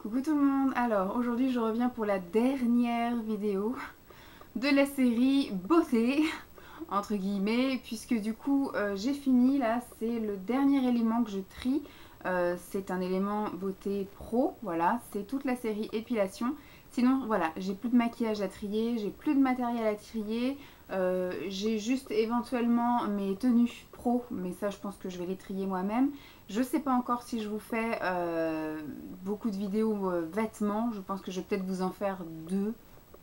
Coucou tout le monde. Alors aujourd'hui je reviens pour la dernière vidéo de la série beauté entre guillemets, puisque du coup j'ai fini là. C'est le dernier élément que je trie. C'est un élément beauté pro, voilà, c'est toute la série épilation. Sinon voilà, j'ai plus de maquillage à trier, j'ai plus de matériel à trier. J'ai juste éventuellement mes tenues pro, mais ça je pense que je vais les trier moi-même. Je sais pas encore si je vous fais beaucoup de vidéos vêtements. Je pense que je vais peut-être vous en faire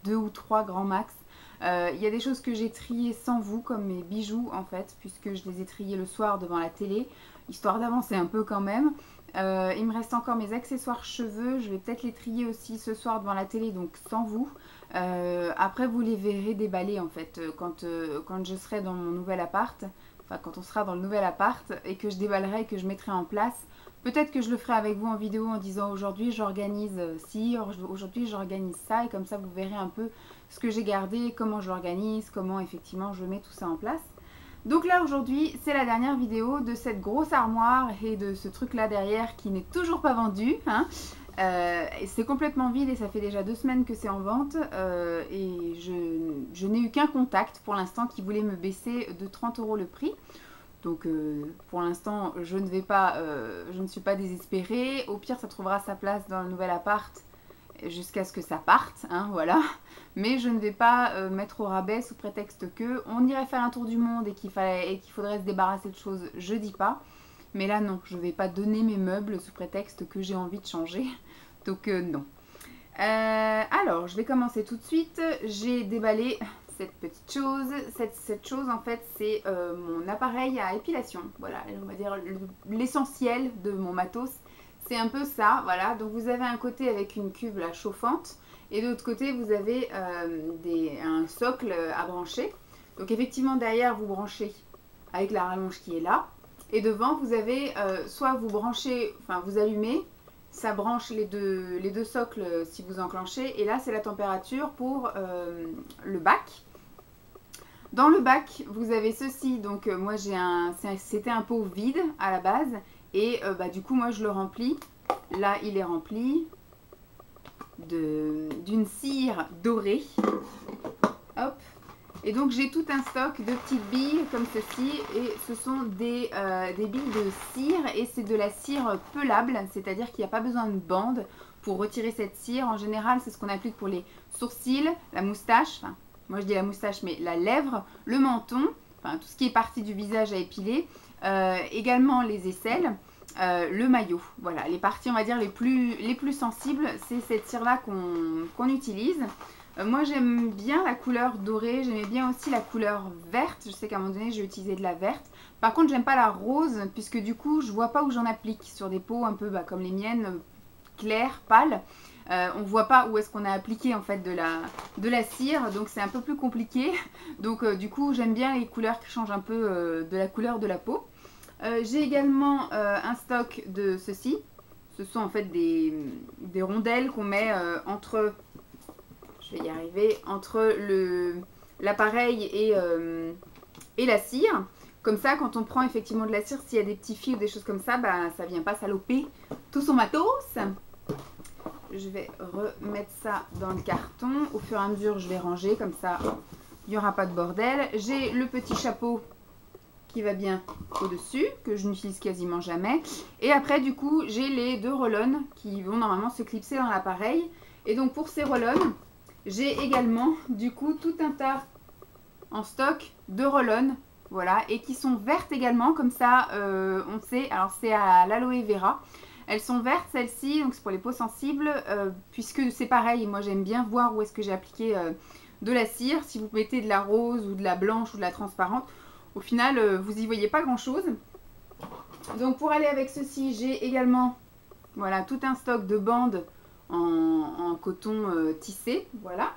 deux ou trois grand max. Il y a des choses que j'ai triées sans vous, comme mes bijoux en fait, puisque je les ai triés le soir devant la télé, histoire d'avancer un peu quand même. Il me reste encore mes accessoires cheveux, je vais peut-être les trier aussi ce soir devant la télé, donc sans vous. Après vous les verrez déballer en fait, quand je serai dans mon nouvel appart. Enfin, quand on sera dans le nouvel appart et que je déballerai et que je mettrai en place. Peut-être que je le ferai avec vous en vidéo en disant aujourd'hui j'organise ci, aujourd'hui j'organise ça, et comme ça vous verrez un peu ce que j'ai gardé, comment je l'organise, comment effectivement je mets tout ça en place. Donc là aujourd'hui c'est la dernière vidéo de cette grosse armoire et de ce truc là derrière qui n'est toujours pas vendu, hein. C'est complètement vide et ça fait déjà 2 semaines que c'est en vente, et je n'ai eu qu'un contact pour l'instant qui voulait me baisser de 30 € le prix. Donc pour l'instant je ne suis pas désespérée. Au pire ça trouvera sa place dans le nouvel appart jusqu'à ce que ça parte, hein, voilà. Mais je ne vais pas mettre au rabais sous prétexte que on irait faire un tour du monde et qu'il faudrait se débarrasser de choses, je dis pas. Mais là non, je ne vais pas donner mes meubles sous prétexte que j'ai envie de changer. Donc non. Alors, je vais commencer tout de suite. J'ai déballé cette petite chose. Cette chose, en fait, c'est mon appareil à épilation. Voilà, on va dire l'essentiel de mon matos. C'est un peu ça, voilà. Donc, vous avez un côté avec une cuve là, chauffante. Et de l'autre côté, vous avez un socle à brancher. Donc, effectivement, derrière, vous branchez avec la rallonge qui est là. Et devant, vous avez soit vous branchez, enfin vous allumez, ça branche les deux socles si vous enclenchez. Et là, c'est la température pour le bac. Dans le bac, vous avez ceci. Donc moi, c'était un pot vide à la base. Et du coup, moi, je le remplis. Là, il est rempli d'une cire dorée. Hop. Et donc j'ai tout un stock de petites billes comme ceci, et ce sont des billes de cire, et c'est de la cire pelable, c'est-à-dire qu'il n'y a pas besoin de bande pour retirer cette cire. En général, c'est ce qu'on applique pour les sourcils, la moustache, enfin moi je dis la moustache mais la lèvre, le menton, enfin tout ce qui est partie du visage à épiler, également les aisselles, le maillot. Voilà, les parties on va dire les plus sensibles, c'est cette cire là qu'on utilise. Moi j'aime bien la couleur dorée, j'aimais bien aussi la couleur verte. Je sais qu'à un moment donné j'ai utilisé de la verte. Par contre j'aime pas la rose, puisque du coup je vois pas où j'en applique. Sur des peaux un peu comme les miennes, claires, pâles, on voit pas où est-ce qu'on a appliqué en fait de la cire, donc c'est un peu plus compliqué. Donc du coup j'aime bien les couleurs qui changent un peu de la couleur de la peau. J'ai également un stock de ceci. Ce sont en fait des rondelles qu'on met entre... Je vais y arriver, entre l'appareil et la cire. Comme ça, quand on prend effectivement de la cire, s'il y a des petits fils ou des choses comme ça, ça vient pas saloper tout son matos. Je vais remettre ça dans le carton. Au fur et à mesure, je vais ranger, comme ça, il n'y aura pas de bordel. J'ai le petit chapeau qui va bien au-dessus, que je n'utilise quasiment jamais. Et après, du coup, j'ai les 2 roll-on qui vont normalement se clipser dans l'appareil. Et donc, pour ces roll-on, j'ai également du coup tout un tas en stock de roll-on, voilà, et qui sont vertes également, comme ça on sait. Alors c'est à l'aloe vera, elles sont vertes celles-ci, donc c'est pour les peaux sensibles, puisque c'est pareil, moi j'aime bien voir où est-ce que j'ai appliqué de la cire. Si vous mettez de la rose ou de la blanche ou de la transparente, au final vous y voyez pas grand chose. Donc pour aller avec ceci, j'ai également voilà tout un stock de bandes en coton tissé, voilà.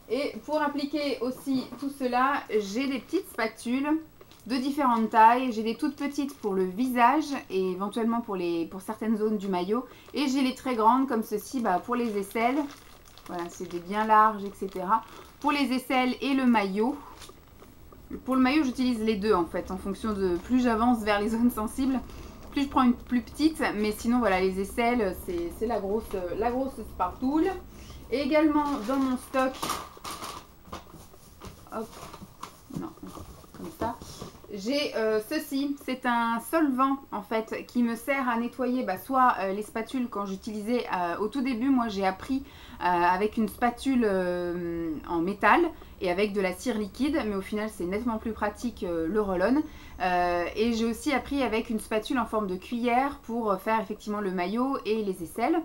Et pour appliquer aussi tout cela, j'ai des petites spatules de différentes tailles. J'ai des toutes petites pour le visage et éventuellement pour certaines zones du maillot. Et j'ai les très grandes comme ceci pour les aisselles. Voilà, c'est des bien larges, etc. Pour les aisselles et le maillot. Pour le maillot, j'utilise les deux en fait, en fonction de plus j'avance vers les zones sensibles, Ensuite je prends une plus petite, mais sinon voilà, les aisselles c'est la grosse spatule. Et également dans mon stock, hop, non, comme ça, j'ai ceci, c'est un solvant en fait qui me sert à nettoyer soit les spatules quand j'utilisais au tout début. Moi j'ai appris avec une spatule en métal et avec de la cire liquide, mais au final c'est nettement plus pratique le roll-on. Et j'ai aussi appris avec une spatule en forme de cuillère pour faire effectivement le maillot et les aisselles.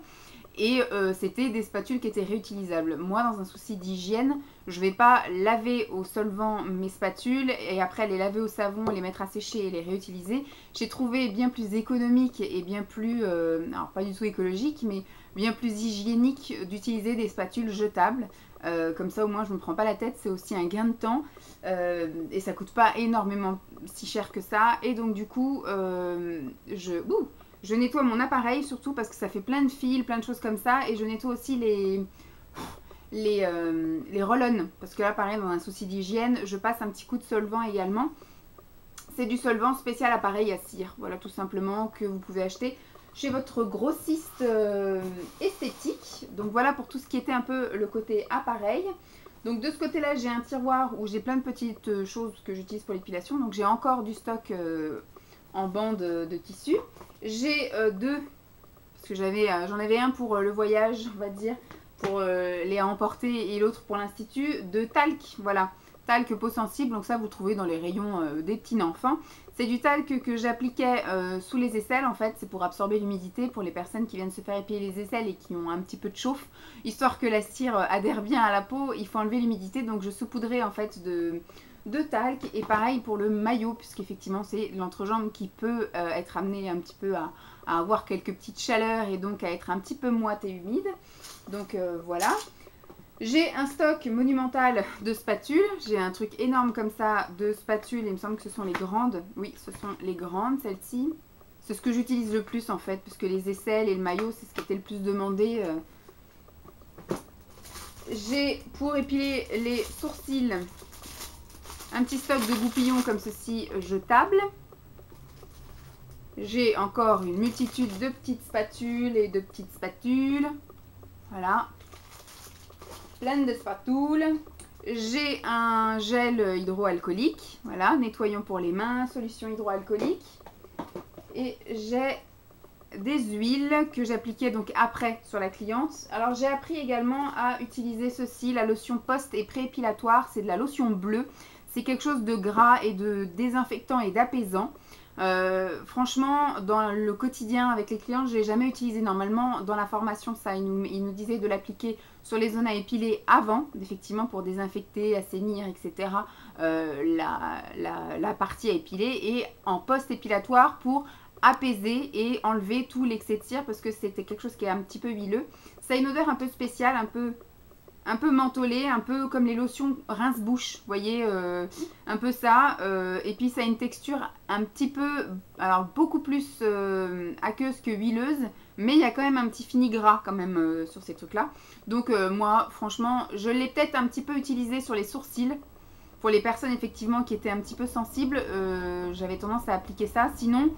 Et c'était des spatules qui étaient réutilisables. Moi, dans un souci d'hygiène, je ne vais pas laver au solvant mes spatules et après les laver au savon, les mettre à sécher et les réutiliser. J'ai trouvé bien plus économique et bien plus, alors pas du tout écologique, mais bien plus hygiénique d'utiliser des spatules jetables. Comme ça, au moins, je ne me prends pas la tête. C'est aussi un gain de temps et ça ne coûte pas énormément si cher que ça. Et donc, du coup, je nettoie mon appareil surtout parce que ça fait plein de fils, plein de choses comme ça. Et je nettoie aussi les roll-on. Parce que là, pareil, dans un souci d'hygiène, je passe un petit coup de solvant également. C'est du solvant spécial appareil à cire. Voilà, tout simplement, que vous pouvez acheter chez votre grossiste esthétique. Donc voilà pour tout ce qui était un peu le côté appareil. Donc de ce côté-là, j'ai un tiroir où j'ai plein de petites choses que j'utilise pour l'épilation. Donc j'ai encore du stock en bande de tissu. J'ai deux, parce que j'en avais un pour le voyage, on va dire, pour les emporter, et l'autre pour l'institut, de talc, voilà, talc peau sensible. Donc ça vous le trouvez dans les rayons des petits enfants. C'est du talc que j'appliquais sous les aisselles, en fait, c'est pour absorber l'humidité pour les personnes qui viennent se faire épiler les aisselles et qui ont un petit peu de chauffe, histoire que la cire adhère bien à la peau. Il faut enlever l'humidité, donc je saupoudrais en fait de talc. Et pareil pour le maillot, puisqu'effectivement c'est l'entrejambe qui peut être amené un petit peu à avoir quelques petites chaleurs et donc à être un petit peu moite et humide. Donc voilà. J'ai un stock monumental de spatules. J'ai un truc énorme comme ça de spatules. Il me semble que ce sont les grandes. Oui, ce sont les grandes, celles-ci. C'est ce que j'utilise le plus en fait, parce que les aisselles et le maillot, c'est ce qui était le plus demandé. J'ai pour épiler les sourcils un petit stock de goupillons comme ceci, jetables. J'ai encore une multitude de petites spatules et de petites spatules. Voilà. Plein de spatules. J'ai un gel hydroalcoolique. Voilà, nettoyant pour les mains, solution hydroalcoolique. Et j'ai des huiles que j'appliquais donc après sur la cliente. Alors j'ai appris également à utiliser ceci, la lotion post et pré-épilatoire. C'est de la lotion bleue. C'est quelque chose de gras et de désinfectant et d'apaisant. Franchement, dans le quotidien avec les clients, je ne l'ai jamais utilisé. Normalement, dans la formation, ça, il nous disait de l'appliquer sur les zones à épiler avant, effectivement, pour désinfecter, assainir, etc. La partie à épiler, et en post-épilatoire pour apaiser et enlever tout l'excès de cire, parce que c'était quelque chose qui est un petit peu huileux. Ça a une odeur un peu spéciale, un peu mentholé, un peu comme les lotions rince-bouche, vous voyez, un peu ça. Et puis ça a une texture un petit peu, alors beaucoup plus aqueuse que huileuse, mais il y a quand même un petit fini gras quand même sur ces trucs-là. Donc moi, franchement, je l'ai peut-être un petit peu utilisé sur les sourcils. Pour les personnes effectivement qui étaient un petit peu sensibles, j'avais tendance à appliquer ça. Sinon,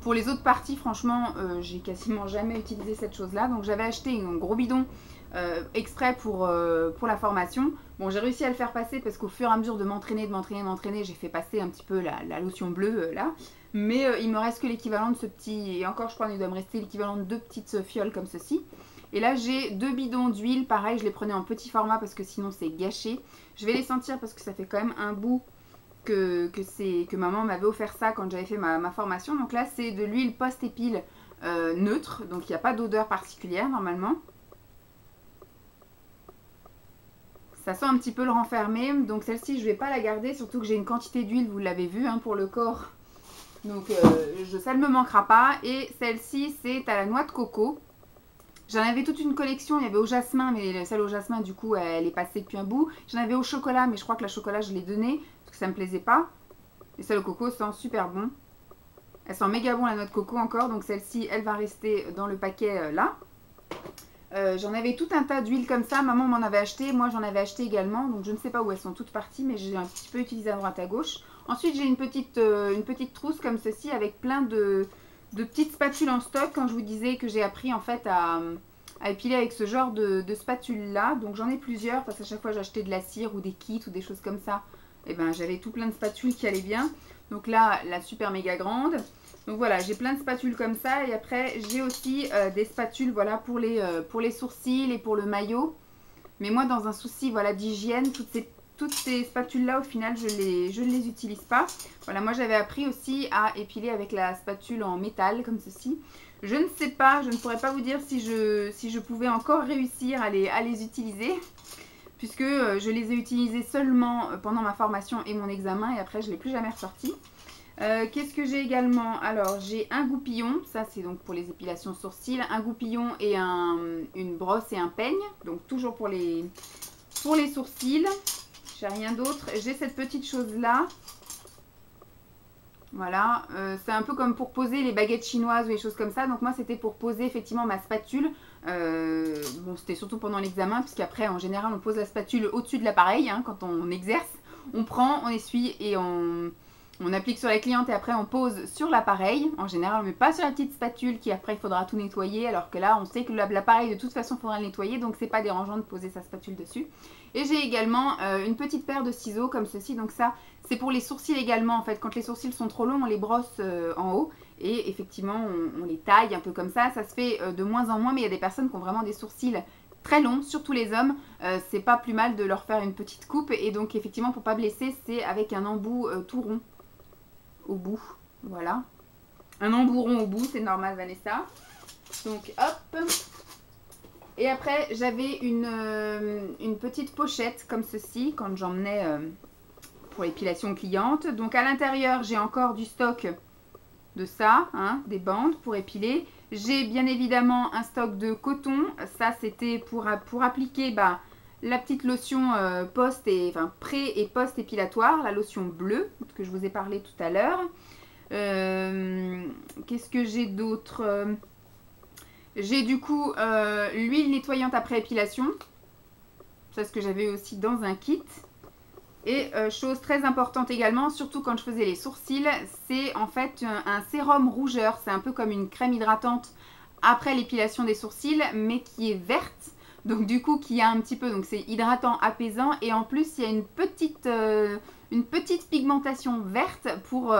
pour les autres parties, franchement, j'ai quasiment jamais utilisé cette chose-là. Donc j'avais acheté un gros bidon exprès pour la formation. Bon, j'ai réussi à le faire passer parce qu'au fur et à mesure de m'entraîner, j'ai fait passer un petit peu la lotion bleue là. Mais il me reste que l'équivalent de ce petit, et encore je crois qu'il doit me rester l'équivalent de 2 petites fioles comme ceci. Et là j'ai 2 bidons d'huile, pareil je les prenais en petit format parce que sinon c'est gâché. Je vais les sentir parce que ça fait quand même un bout que maman m'avait offert ça quand j'avais fait ma formation. Donc là c'est de l'huile post-épile neutre, donc il n'y a pas d'odeur particulière normalement. Ça sent un petit peu le renfermer, donc celle-ci je ne vais pas la garder, surtout que j'ai une quantité d'huile, vous l'avez vu, hein, pour le corps. Donc ça ne me manquera pas. Et celle-ci c'est à la noix de coco. J'en avais toute une collection, il y avait au jasmin, mais celle au jasmin du coup elle est passée depuis un bout. J'en avais au chocolat, mais je crois que la chocolat je l'ai donnée, parce que ça me plaisait pas. Et celle au coco sent super bon. Elle sent méga bon la noix de coco encore, donc celle-ci elle va rester dans le paquet là. J'en avais tout un tas d'huiles comme ça, maman m'en avait acheté, moi j'en avais acheté également, donc je ne sais pas où elles sont toutes parties, mais j'ai un petit peu utilisé à droite à gauche. Ensuite j'ai une petite trousse comme ceci avec plein de de petites spatules en stock quand je vous disais que j'ai appris en fait à épiler avec ce genre de spatule là. Donc j'en ai plusieurs parce qu'à chaque fois j'achetais de la cire ou des kits ou des choses comme ça. Et ben j'avais tout plein de spatules qui allaient bien. Donc là, la super méga grande. Donc voilà, j'ai plein de spatules comme ça. Et après, j'ai aussi des spatules voilà, pour les sourcils et pour le maillot. Mais moi, dans un souci voilà, d'hygiène, toutes ces spatules-là, au final, je ne les utilise pas. Voilà, moi, j'avais appris aussi à épiler avec la spatule en métal, comme ceci. Je ne sais pas, je ne pourrais pas vous dire si je pouvais encore réussir à les utiliser. Puisque je les ai utilisées seulement pendant ma formation et mon examen. Et après, je ne l'ai plus jamais ressorti. Qu'est-ce que j'ai également? Alors, j'ai un goupillon. Ça, c'est donc pour les épilations sourcils. Un goupillon et une brosse et un peigne. Donc, toujours pour les sourcils. J'ai rien d'autre. J'ai cette petite chose-là. Voilà. C'est un peu comme pour poser les baguettes chinoises ou les choses comme ça. Donc, moi, c'était pour poser effectivement ma spatule. Bon, c'était surtout pendant l'examen, puisqu'après, en général, on pose la spatule au-dessus de l'appareil. Hein, quand on exerce, on prend, on essuie et on applique sur la cliente et après on pose sur l'appareil. En général, on ne met pas sur la petite spatule qui après il faudra tout nettoyer. Alors que là, on sait que l'appareil de toute façon, il faudra le nettoyer. Donc, c'est pas dérangeant de poser sa spatule dessus. Et j'ai également une petite paire de ciseaux comme ceci. Donc ça, c'est pour les sourcils également. En fait, quand les sourcils sont trop longs, on les brosse en haut. Et effectivement, on les taille un peu comme ça. Ça se fait de moins en moins. Mais il y a des personnes qui ont vraiment des sourcils très longs, surtout les hommes. C'est pas plus mal de leur faire une petite coupe. Et donc, effectivement, pour pas blesser, c'est avec un embout tout rond. Au bout, voilà. Un embouron au bout, c'est normal Vanessa. Donc hop. Et après j'avais une petite pochette comme ceci quand j'emmenais pour l'épilation cliente. Donc à l'intérieur j'ai encore du stock de ça, hein, des bandes pour épiler. J'ai bien évidemment un stock de coton. Ça c'était pour appliquer la petite lotion pré et post épilatoire, la lotion bleue que je vous ai parlé tout à l'heure. Qu'est-ce que j'ai d'autre? J'ai du coup l'huile nettoyante après épilation. C'est ce que j'avais aussi dans un kit. Et chose très importante également, surtout quand je faisais les sourcils, c'est en fait un sérum rougeur. C'est un peu comme une crème hydratante après l'épilation des sourcils, mais qui est verte. Donc du coup qui a un petit peu, donc c'est hydratant, apaisant et en plus il y a une petite pigmentation verte pour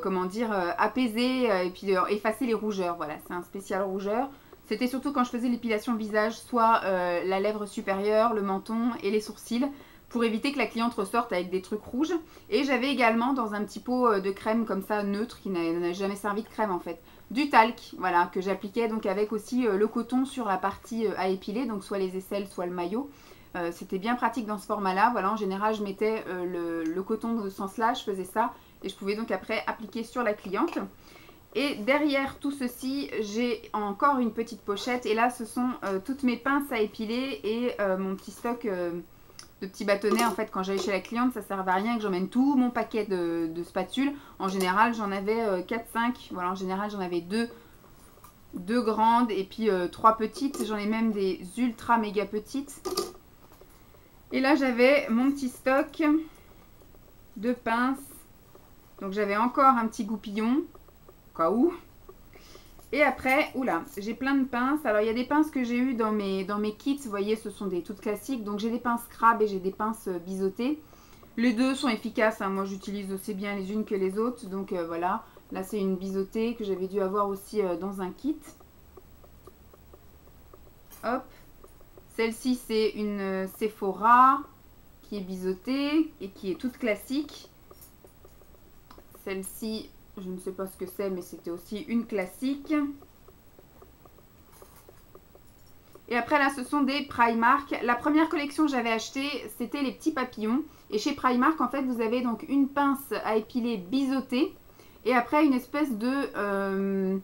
comment dire, apaiser et puis effacer les rougeurs. Voilà, c'est un spécial rougeur. C'était surtout quand je faisais l'épilation visage, soit la lèvre supérieure, le menton et les sourcils, pour éviter que la cliente ressorte avec des trucs rouges. Et j'avais également dans un petit pot de crème comme ça, neutre, qui n'a jamais servi de crème en fait, du talc, voilà, que j'appliquais donc avec aussi le coton sur la partie à épiler, donc soit les aisselles, soit le maillot. C'était bien pratique dans ce format-là. Voilà, en général, je mettais le coton dans ce sens-là, je faisais ça et je pouvais donc après appliquer sur la cliente. Et derrière tout ceci, j'ai encore une petite pochette. Et là, ce sont toutes mes pinces à épiler et mon petit stock de petits bâtonnets. En fait, quand j'allais chez la cliente, ça ne servait à rien que j'emmène tout mon paquet de spatules. En général, j'en avais 4-5. Voilà, en général, j'en avais deux grandes et puis 3 petites. J'en ai même des ultra méga petites. Et là, j'avais mon petit stock de pinces. Donc, j'avais encore un petit goupillon. Au cas où. Et après, oula, j'ai plein de pinces. Alors, il y a des pinces que j'ai eues dans mes kits. Vous voyez, ce sont des toutes classiques. Donc, j'ai des pinces crabe et j'ai des pinces biseautées. Les deux sont efficaces. Hein. Moi, j'utilise aussi bien les unes que les autres. Donc, voilà. Là, c'est une biseautée que j'avais dû avoir aussi dans un kit. Hop. Celle-ci, c'est une Sephora qui est biseautée et qui est toute classique. Celle-ci, je ne sais pas ce que c'est, mais c'était aussi une classique. Et après, là, ce sont des Primark. La première collection que j'avais achetée, c'était les petits papillons. Et chez Primark, en fait, vous avez donc une pince à épiler biseautée. Et après, une espèce de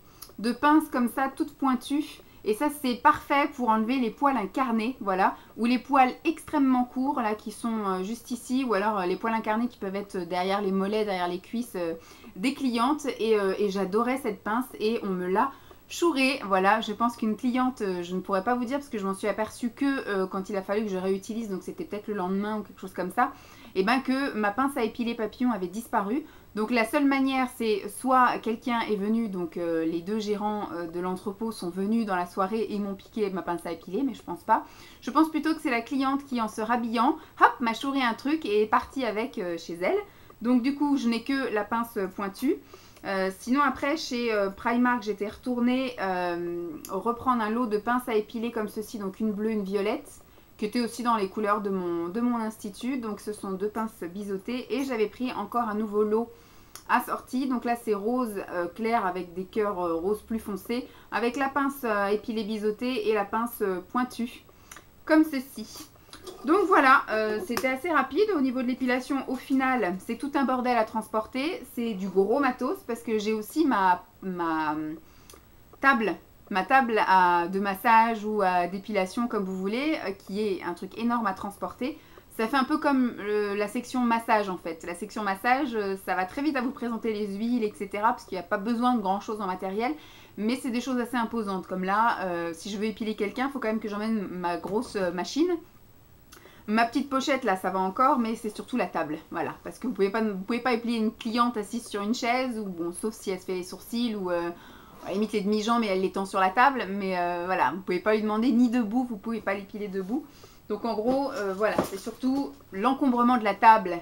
pince comme ça, toute pointue. Et ça, c'est parfait pour enlever les poils incarnés, voilà. Ou les poils extrêmement courts, là, qui sont juste ici. Ou alors les poils incarnés qui peuvent être derrière les mollets, derrière les cuisses des clientes. Et j'adorais cette pince et on me l'a chourée. Voilà, je pense qu'une cliente, je ne pourrais pas vous dire parce que je m'en suis aperçue que quand il a fallu que je réutilise. Donc c'était peut-être le lendemain ou quelque chose comme ça. Et bien que ma pince à épiler papillon avait disparu. Donc la seule manière, c'est soit quelqu'un est venu, donc les deux gérants de l'entrepôt sont venus dans la soirée et m'ont piqué ma pince à épiler, mais je pense pas. Je pense plutôt que c'est la cliente qui, en se rhabillant, hop, m'a chouré un truc et est partie avec chez elle. Donc du coup, je n'ai que la pince pointue. Sinon après, chez Primark, j'étais retournée reprendre un lot de pinces à épiler comme ceci, donc une bleue, une violette, qui était aussi dans les couleurs de mon institut. Donc ce sont deux pinces biseautées et j'avais pris encore un nouveau lot assorti. Donc là c'est rose clair avec des cœurs rose plus foncés, avec la pince épilée biseautée et la pince pointue, comme ceci. Donc voilà, c'était assez rapide au niveau de l'épilation. Au final, c'est tout un bordel à transporter. C'est du gros matos parce que j'ai aussi ma table de massage ou d'épilation comme vous voulez, qui est un truc énorme à transporter. Ça fait un peu comme la section massage en fait. La section massage, ça va très vite à vous présenter les huiles, etc. Parce qu'il n'y a pas besoin de grand chose en matériel. Mais c'est des choses assez imposantes. Comme là, si je veux épiler quelqu'un, il faut quand même que j'emmène ma grosse machine. Ma petite pochette là, ça va encore, mais c'est surtout la table. Voilà, parce que vous pouvez pas épiler une cliente assise sur une chaise, ou bon, sauf si elle se fait les sourcils, ou à la limite les demi-jambes et elle les tend sur la table. Mais voilà, vous pouvez pas lui demander ni debout, vous pouvez pas l'épiler debout. Donc en gros, voilà, c'est surtout l'encombrement de la table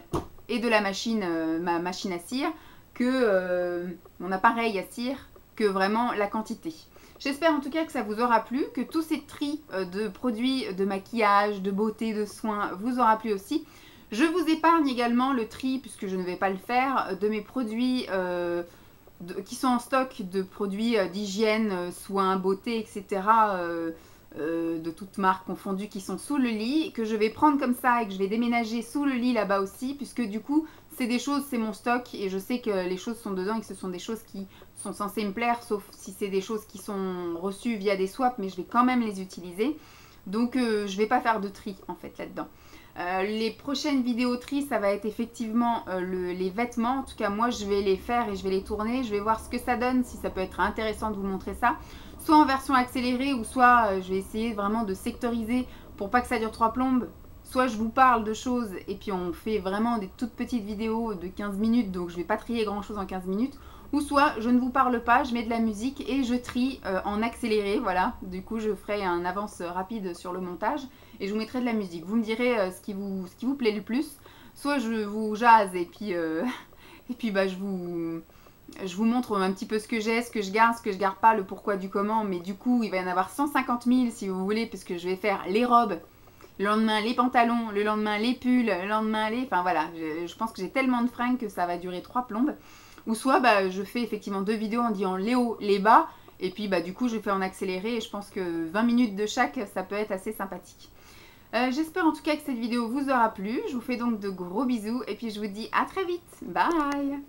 et de la machine, ma machine à cire, que mon appareil à cire, que vraiment la quantité. J'espère en tout cas que ça vous aura plu, que tous ces tris de produits de maquillage, de beauté, de soins vous aura plu aussi. Je vous épargne également le tri, puisque je ne vais pas le faire, de mes produits qui sont en stock, de produits d'hygiène, soins, beauté, etc., de toutes marques confondues qui sont sous le lit, que je vais prendre comme ça et que je vais déménager sous le lit là-bas aussi, puisque du coup c'est des choses, c'est mon stock et je sais que les choses sont dedans et que ce sont des choses qui sont censées me plaire, sauf si c'est des choses qui sont reçues via des swaps, mais je vais quand même les utiliser. Donc je vais pas faire de tri en fait là-dedans. Les prochaines vidéos tri, ça va être effectivement les vêtements. En tout cas, moi, je vais les faire et je vais les tourner. Je vais voir ce que ça donne, si ça peut être intéressant de vous montrer ça. Soit en version accélérée ou soit je vais essayer vraiment de sectoriser pour pas que ça dure 3 plombes. Soit je vous parle de choses et puis on fait vraiment des toutes petites vidéos de 15 minutes, donc je vais pas trier grand chose en 15 minutes. Ou soit je ne vous parle pas, je mets de la musique et je trie en accéléré, voilà. Du coup je ferai un avance rapide sur le montage et je vous mettrai de la musique. Vous me direz ce qui vous plaît le plus. Soit je vous jase et puis, bah, je vous montre un petit peu ce que j'ai, ce que je garde pas, le pourquoi du comment. Mais du coup il va y en avoir 150 000 si vous voulez, puisque je vais faire les robes, le lendemain les pantalons, le lendemain les pulls, le lendemain les... Enfin voilà, je pense que j'ai tellement de fringues que ça va durer 3 plombes. Ou soit bah, je fais effectivement 2 vidéos en disant les hauts, les bas. Et puis bah, du coup je fais en accéléré et je pense que 20 minutes de chaque, ça peut être assez sympathique. J'espère en tout cas que cette vidéo vous aura plu. Je vous fais donc de gros bisous et puis je vous dis à très vite. Bye!